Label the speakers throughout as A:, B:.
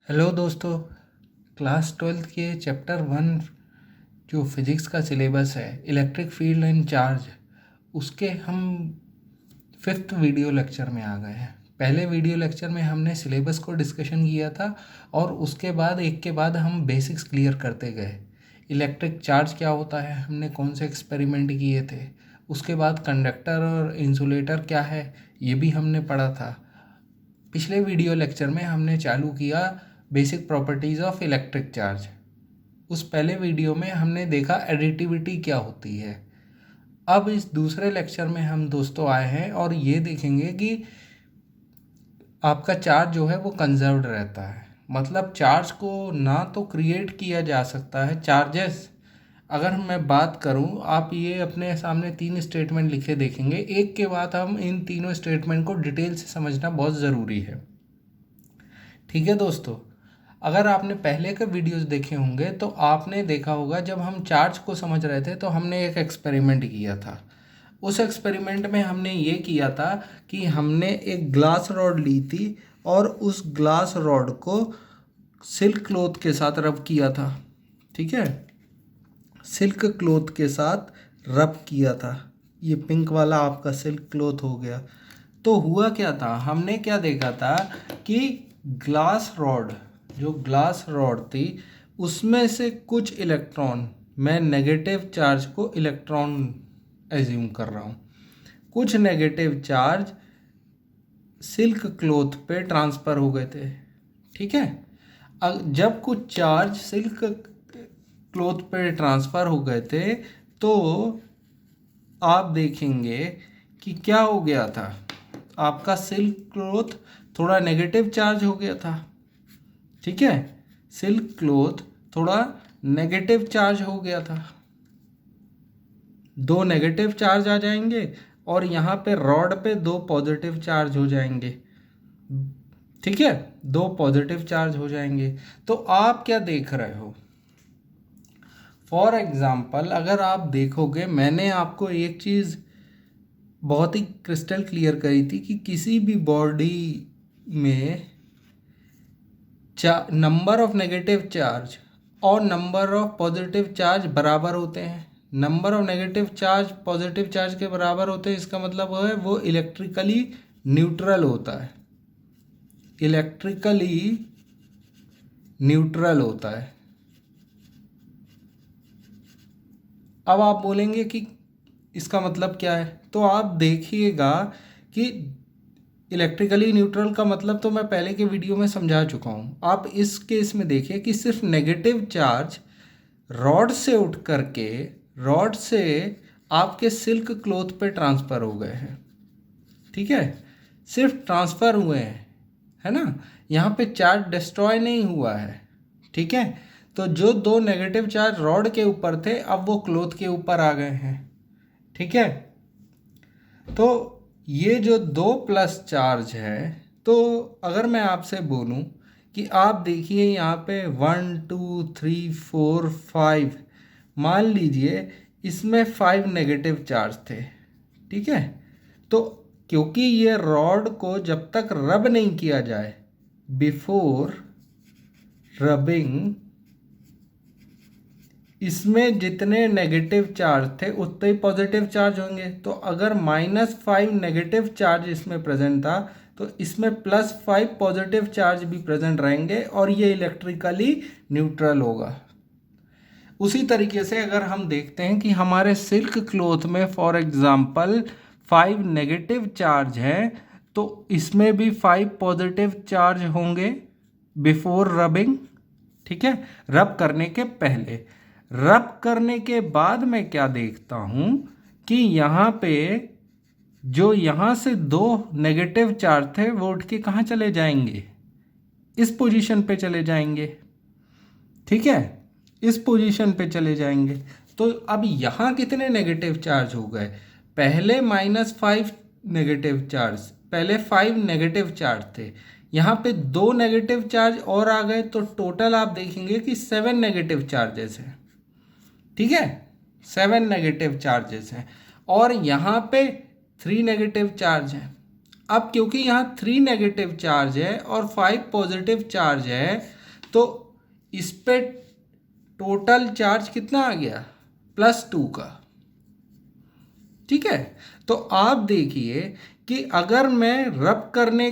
A: Hello दोस्तों। Class 12th के chapter 1 जो फिज़िक्स का सिलेबस है इलेक्ट्रिक फील्ड एंड चार्ज, उसके हम 5th वीडियो लेक्चर में आ गए हैं। पहले वीडियो लेक्चर में हमने सिलेबस को डिस्कशन किया था और उसके बाद एक के बाद हम बेसिक्स क्लियर करते गए। इलेक्ट्रिक चार्ज क्या होता है, हमने कौन से एक्सपेरिमेंट किए थे, उसके बाद कंडक्टर और इंसुलेटर क्या है ये भी हमने पढ़ा था। पिछले वीडियो लेक्चर में हमने चालू किया basic properties of electric charge. उस पहले वीडियो में हमने देखा एडिटिविटी क्या होती है। अब इस दूसरे लेक्चर में हम दोस्तों आए हैं और ये देखेंगे कि आपका चार्ज जो है वो कंजर्व्ड रहता है। मतलब चार्ज को ना तो क्रिएट किया जा सकता है। चार्जेस अगर मैं बात करूं, आप ये अपने सामने 3 स्टेटमेंट लिखे देखेंगे, एक के बाद हम इन तीनों स्टेटमेंट को डिटेल से समझना बहुत ज़रूरी है। ठीक है दोस्तों, अगर आपने पहले के वीडियोस देखे होंगे तो आपने देखा होगा जब हम चार्ज को समझ रहे थे तो हमने एक एक्सपेरिमेंट किया था। उस एक्सपेरिमेंट में हमने ये किया था कि हमने एक ग्लास रॉड ली थी और उस ग्लास रॉड को सिल्क क्लॉथ के साथ रब किया था। ठीक है, सिल्क क्लॉथ के साथ रब किया था। ये पिंक वाला आपका सिल्क क्लॉथ हो गया। तो हुआ क्या था, हमने क्या देखा था कि ग्लास रॉड, जो ग्लास रॉड थी उसमें से कुछ इलेक्ट्रॉन, मैं नेगेटिव चार्ज को इलेक्ट्रॉन एज्यूम कर रहा हूँ, कुछ नेगेटिव चार्ज सिल्क क्लॉथ पे ट्रांसफ़र हो गए थे। ठीक है, जब कुछ चार्ज सिल्क क्लॉथ पे ट्रांसफ़र हो गए थे तो आप देखेंगे कि क्या हो गया था, आपका सिल्क क्लॉथ थोड़ा नेगेटिव चार्ज हो गया था। ठीक है, सिल्क क्लॉथ थोड़ा नेगेटिव चार्ज हो गया था। 2 नेगेटिव चार्ज आ जाएंगे और यहाँ पे रॉड पे 2 पॉजिटिव चार्ज हो जाएंगे। ठीक है, 2 पॉजिटिव चार्ज हो जाएंगे। तो आप क्या देख रहे हो, फॉर एग्जाम्पल अगर आप देखोगे, मैंने आपको एक चीज़ बहुत ही क्रिस्टल क्लियर करी थी कि किसी भी बॉडी में नंबर ऑफ नेगेटिव चार्ज और नंबर ऑफ पॉजिटिव चार्ज बराबर होते हैं। Number of negative charge positive charge के बराबर होते हैं, इसका मतलब है वो इलेक्ट्रिकली न्यूट्रल होता है, इलेक्ट्रिकली न्यूट्रल होता है। अब आप बोलेंगे कि इसका मतलब क्या है, तो आप देखिएगा कि इलेक्ट्रिकली न्यूट्रल का मतलब तो मैं पहले के वीडियो में समझा चुका हूँ। आप इस केस में देखिए कि सिर्फ नेगेटिव चार्ज रॉड से उठ करके रॉड से आपके सिल्क क्लॉथ पे ट्रांसफ़र हो गए हैं। ठीक है, सिर्फ ट्रांसफ़र हुए हैं, है ना, यहाँ पे चार्ज डिस्ट्रॉय नहीं हुआ है। ठीक है, तो जो 2 नेगेटिव चार्ज रॉड के ऊपर थे अब वो क्लॉथ के ऊपर आ गए हैं। ठीक है, तो ये जो 2 प्लस चार्ज है, तो अगर मैं आपसे बोलूं कि आप देखिए यहाँ पे 1 2 3 4 5, मान लीजिए इसमें 5 नेगेटिव चार्ज थे। ठीक है, तो क्योंकि ये रॉड को जब तक रब नहीं किया जाए, बिफोर रबिंग, इसमें जितने नेगेटिव चार्ज थे उतने ही पॉजिटिव चार्ज होंगे। तो अगर -5 नेगेटिव चार्ज इसमें प्रेजेंट था तो इसमें +5 पॉजिटिव चार्ज भी प्रेजेंट रहेंगे और ये इलेक्ट्रिकली न्यूट्रल होगा। उसी तरीके से अगर हम देखते हैं कि हमारे सिल्क क्लॉथ में फॉर एग्जांपल 5 नेगेटिव चार्ज है तो इसमें भी 5 पॉजिटिव चार्ज होंगे बिफोर रबिंग। ठीक है, रब करने के पहले। रब करने के बाद मैं क्या देखता हूँ कि यहाँ पे जो यहाँ से 2 नेगेटिव चार्ज थे वो उठ के कहाँ चले जाएंगे, इस पोजीशन पे चले जाएंगे। ठीक है, इस पोजीशन पे चले जाएंगे। तो अब यहाँ कितने नेगेटिव चार्ज हो गए, पहले -5 नेगेटिव चार्ज, पहले 5 नेगेटिव चार्ज थे, यहाँ पे 2 नेगेटिव चार्ज और आ गए, तो टोटल आप देखेंगे कि 7 नेगेटिव चार्जेस हैं। ठीक है, 7 नेगेटिव चार्जेस हैं और यहाँ पे 3 नेगेटिव चार्ज हैं। अब क्योंकि यहाँ 3 नेगेटिव चार्ज है और 5 पॉजिटिव चार्ज है तो इस पे टोटल चार्ज कितना आ गया, +2 का। ठीक है, तो आप देखिए कि अगर मैं रब करने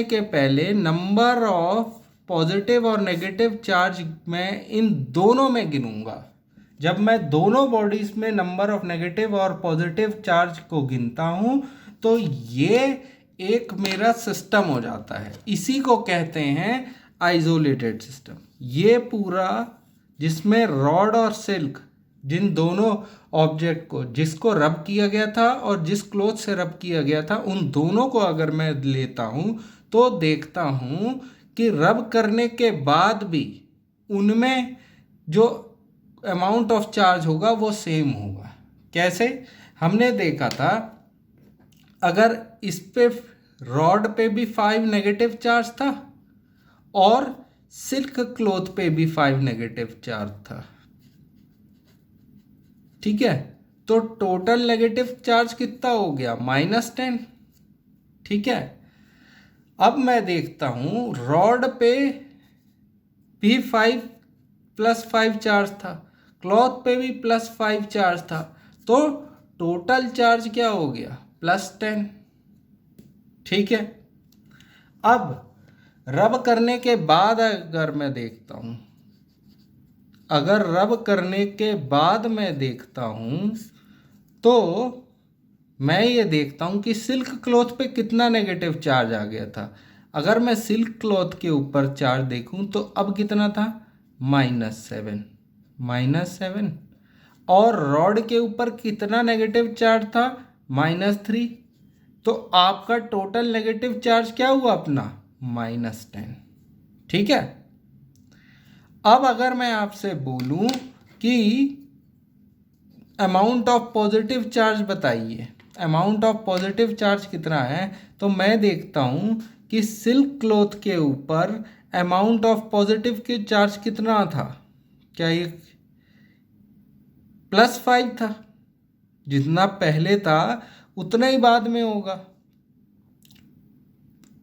A: के पहले नंबर ऑफ पॉजिटिव और नेगेटिव चार्ज मैं इन दोनों में गिनूंगा। जब मैं दोनों बॉडीज में नंबर ऑफ नेगेटिव और पॉजिटिव चार्ज को गिनता हूं तो ये एक मेरा सिस्टम हो जाता है। इसी को कहते हैं आइसोलेटेड सिस्टम। ये पूरा जिसमें रॉड और सिल्क, जिन दोनों ऑब्जेक्ट को, जिसको रब किया गया था और जिस क्लॉथ से रब किया गया था, उन दोनों को अगर मैं लेता हूँ तो देखता हूँ कि रब करने के बाद भी उनमें जो अमाउंट ऑफ चार्ज होगा वो सेम होगा। कैसे? हमने देखा था अगर इस पे रॉड पे भी 5 नेगेटिव चार्ज था और सिल्क क्लॉथ पे भी 5 नेगेटिव चार्ज था। ठीक है, तो टोटल नेगेटिव चार्ज कितना हो गया, -10। ठीक है, अब मैं देखता हूं रॉड पे भी 5 +5 चार्ज था, क्लॉथ पे भी +5 चार्ज था, तो टोटल चार्ज क्या हो गया, +10। ठीक है, अब रब करने के बाद अगर मैं देखता हूं, अगर रब करने के बाद मैं देखता हूं तो मैं ये देखता हूं कि सिल्क क्लॉथ पे कितना नेगेटिव चार्ज आ गया था। अगर मैं सिल्क क्लॉथ के ऊपर चार्ज देखूं तो अब कितना था, -7। और रॉड के ऊपर कितना नेगेटिव चार्ज था, -3। तो आपका टोटल नेगेटिव चार्ज क्या हुआ अपना, -10। ठीक है, अब अगर मैं आपसे बोलूं कि अमाउंट ऑफ पॉजिटिव चार्ज बताइए, अमाउंट ऑफ पॉजिटिव चार्ज कितना है, तो मैं देखता हूं कि सिल्क क्लॉथ के ऊपर अमाउंट ऑफ पॉजिटिव के चार्ज कितना था, क्या ये +5 था। जितना पहले था उतना ही बाद में होगा।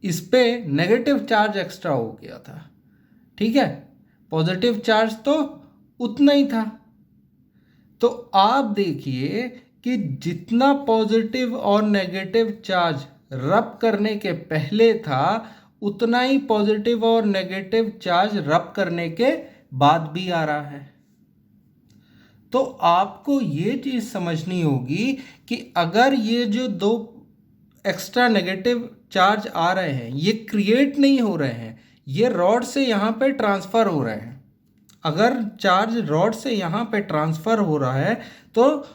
A: इस पे नेगेटिव चार्ज एक्स्ट्रा हो गया था। ठीक है, पॉजिटिव चार्ज तो उतना ही था। तो आप देखिए कि जितना पॉजिटिव और नेगेटिव चार्ज रब करने के पहले था उतना ही पॉजिटिव और नेगेटिव चार्ज रब करने के बाद भी आ रहा है। तो आपको ये चीज़ समझनी होगी कि अगर ये जो दो एक्स्ट्रा नेगेटिव चार्ज आ रहे हैं ये क्रिएट नहीं हो रहे हैं, ये रॉड से यहाँ पे ट्रांसफ़र हो रहे हैं। अगर चार्ज रॉड से यहाँ पे ट्रांसफ़र हो रहा है तो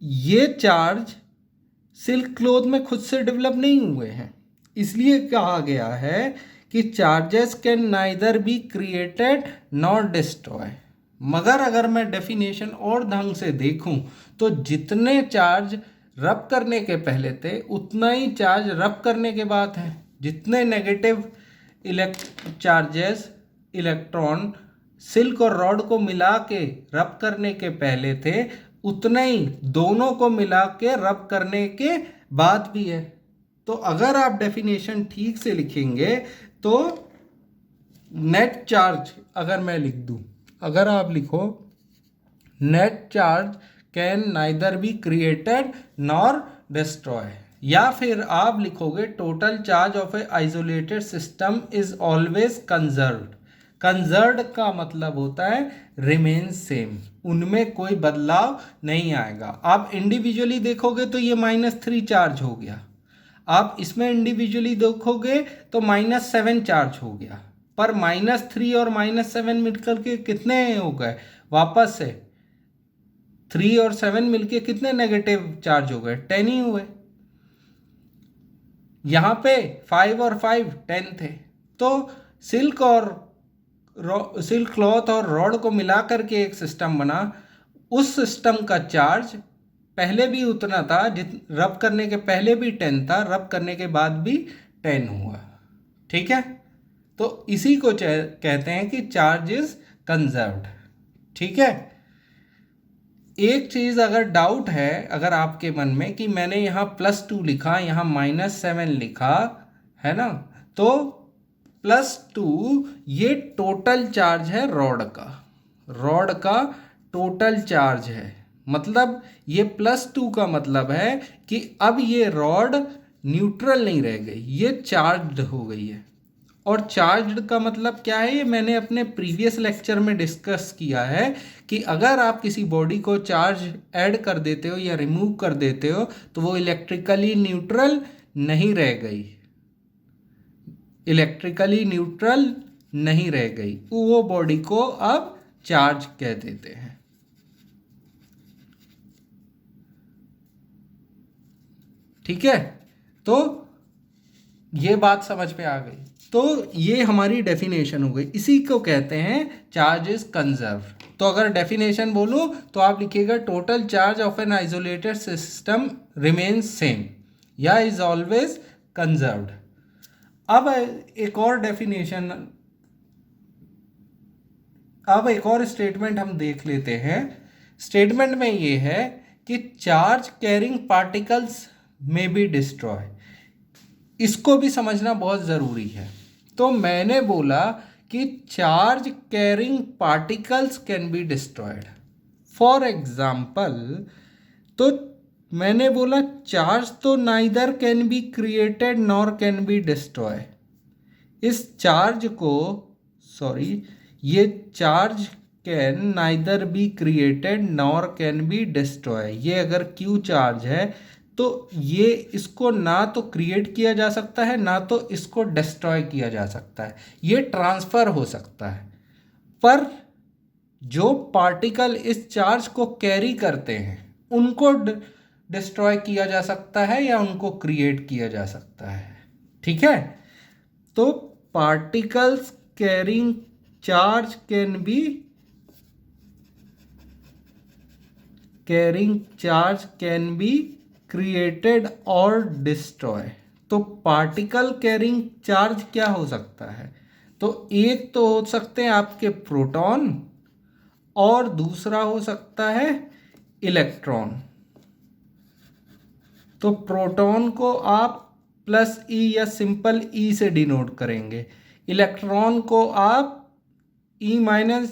A: ये चार्ज सिल्क क्लॉथ में खुद से डेवलप नहीं हुए हैं। इसलिए कहा गया है कि charges can neither be created nor destroy. मगर अगर मैं डेफिनेशन और ढंग से देखूं तो जितने चार्ज रब करने के पहले थे उतना ही चार्ज रब करने के बाद है। जितने नेगेटिव चार्जेस इलेक्ट्रॉन सिल्क और रॉड को मिला के रब करने के पहले थे उतने ही दोनों को मिला के रब करने के बाद भी है। तो अगर आप डेफिनेशन ठीक से लिखेंगे तो नेट चार्ज अगर मैं लिख दूं, अगर आप लिखो net charge can neither be created nor destroy, या फिर आप लिखोगे total charge of A isolated system is always conserved. Conserved का मतलब होता है रिमेन सेम, उनमें कोई बदलाव नहीं आएगा। आप इंडिविजुअली देखोगे तो ये -3 चार्ज हो गया, आप इसमें इंडिविजुअली देखोगे तो -7 चार्ज हो गया, पर -3 और -7 मिलकर के कितने हो गए, वापस से 3 और 7 मिलके कितने नेगेटिव चार्ज हो गए, 10 ही हुए। यहाँ पे 5 और 5 10 थे। तो सिल्क क्लॉथ और रॉड को मिला करके एक सिस्टम बना। उस सिस्टम का चार्ज पहले भी उतना था, रब करने के पहले भी 10 था, रब करने के बाद भी 10 हुआ। ठीक है, तो इसी को कहते हैं कि चार्ज इज कंजर्व्ड। ठीक है, एक चीज़ अगर डाउट है अगर आपके मन में कि मैंने यहाँ +2 लिखा, यहाँ -7 लिखा है ना, तो +2 ये टोटल चार्ज है रॉड का टोटल चार्ज है। मतलब ये +2 का मतलब है कि अब ये रॉड न्यूट्रल नहीं रह गई, ये चार्ज्ड हो गई है। और चार्ज्ड का मतलब क्या है, ये मैंने अपने प्रीवियस लेक्चर में डिस्कस किया है कि अगर आप किसी बॉडी को चार्ज ऐड कर देते हो या रिमूव कर देते हो तो वो इलेक्ट्रिकली न्यूट्रल नहीं रह गई, इलेक्ट्रिकली न्यूट्रल नहीं रह गई, वो बॉडी को अब चार्ज कह देते हैं। ठीक है, तो ये बात समझ में आ गई। तो ये हमारी डेफिनेशन हो गई, इसी को कहते हैं चार्ज इज कंजर्व। तो अगर डेफिनेशन बोलूं तो आप लिखिएगा total charge of an isolated system remains same या इज ऑलवेज कंजर्व्ड। अब एक और डेफिनेशन, अब एक और स्टेटमेंट हम देख लेते हैं। स्टेटमेंट में ये है कि चार्ज कैरिंग पार्टिकल्स में बी डिस्ट्रॉय, इसको भी समझना बहुत ज़रूरी है। तो मैंने बोला कि charge carrying particles can be destroyed. For example, तो मैंने बोला चार्ज तो neither can be created nor can be destroy. इस चार्ज को, सॉरी, ये charge can neither be created nor can be destroy. ये अगर क्यू चार्ज है तो ये इसको ना तो क्रिएट किया जा सकता है ना तो इसको डिस्ट्रॉय किया जा सकता है, ये ट्रांसफ़र हो सकता है। पर जो पार्टिकल इस चार्ज को कैरी करते हैं उनको डिस्ट्रॉय किया जा सकता है या उनको क्रिएट किया जा सकता है। ठीक है, तो particles carrying charge can be created और डिस्ट्रॉय। तो पार्टिकल कैरिंग चार्ज क्या हो सकता है, तो एक तो हो सकते हैं आपके प्रोटॉन और दूसरा हो सकता है इलेक्ट्रॉन। तो प्रोटॉन को आप +E या सिंपल E से डिनोट करेंगे, इलेक्ट्रॉन को आप E-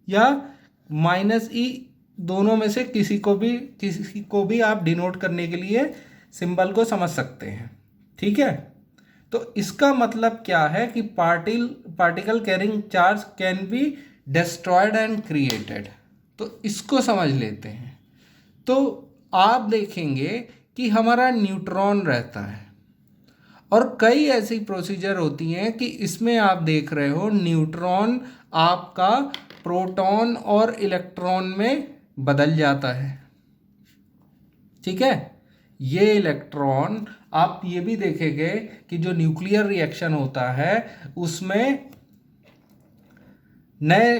A: या -E, दोनों में से किसी को भी आप डिनोट करने के लिए सिंबल को समझ सकते हैं। ठीक है, तो इसका मतलब क्या है कि particle carrying charge can be destroyed and created. तो इसको समझ लेते हैं। तो आप देखेंगे कि हमारा न्यूट्रॉन रहता है और कई ऐसी प्रोसीजर होती हैं कि इसमें आप देख रहे हो न्यूट्रॉन आपका प्रोटॉन और इलेक्ट्रॉन में बदल जाता है। ठीक है, ये इलेक्ट्रॉन, आप ये भी देखेंगे कि जो न्यूक्लियर रिएक्शन होता है उसमें नए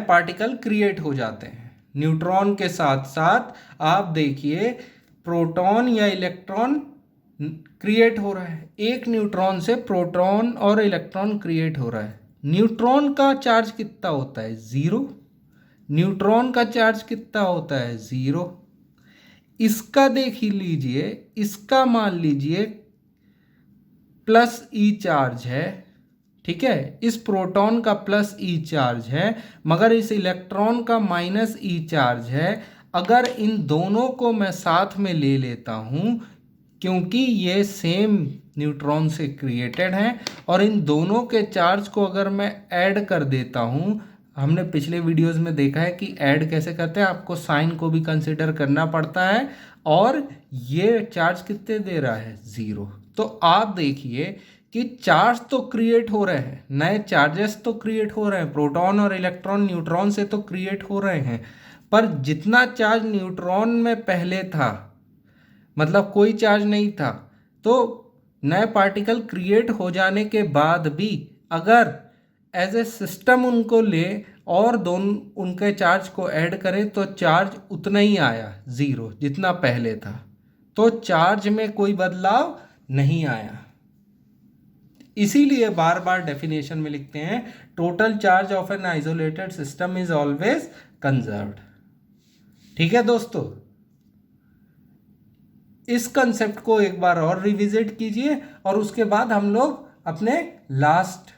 A: पार्टिकल क्रिएट हो जाते हैं। न्यूट्रॉन के साथ साथ आप देखिए प्रोटॉन या इलेक्ट्रॉन क्रिएट हो रहा है, एक न्यूट्रॉन से प्रोटॉन और इलेक्ट्रॉन क्रिएट हो रहा है। न्यूट्रॉन का चार्ज कितना होता है, 0। न्यूट्रॉन का चार्ज कितना होता है, 0। इसका देख ही लीजिए, इसका मान लीजिए +E चार्ज है। ठीक है, इस प्रोटॉन का +E चार्ज है मगर इस इलेक्ट्रॉन का -E चार्ज है। अगर इन दोनों को मैं साथ में ले लेता हूँ, क्योंकि ये सेम न्यूट्रॉन से क्रिएटेड हैं, और इन दोनों के चार्ज को अगर मैं ऐड कर देता हूँ, हमने पिछले वीडियोस में देखा है कि ऐड कैसे करते हैं, आपको साइन को भी कंसिडर करना पड़ता है। और ये चार्ज कितने दे रहा है, 0। तो आप देखिए कि चार्ज तो क्रिएट हो रहे हैं, नए चार्जेस तो क्रिएट हो रहे हैं, प्रोटॉन और इलेक्ट्रॉन न्यूट्रॉन से तो क्रिएट हो रहे हैं, पर जितना चार्ज न्यूट्रॉन में पहले था, मतलब कोई चार्ज नहीं था, तो नए पार्टिकल क्रिएट हो जाने के बाद भी अगर एज ए सिस्टम उनको ले और दोनों उनके चार्ज को ऐड करें तो चार्ज उतना ही आया, 0, जितना पहले था। तो चार्ज में कोई बदलाव नहीं आया। इसीलिए बार बार डेफिनेशन में लिखते हैं total charge of an isolated system is always conserved. ठीक है दोस्तों, इस कंसेप्ट को एक बार और रिविजिट कीजिए और उसके बाद हम लोग अपने last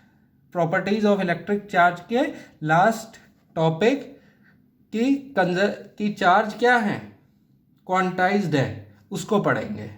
A: properties of electric charge के लास्ट टॉपिक की चार्ज क्या है, क्वांटाइज्ड है, उसको पढ़ेंगे।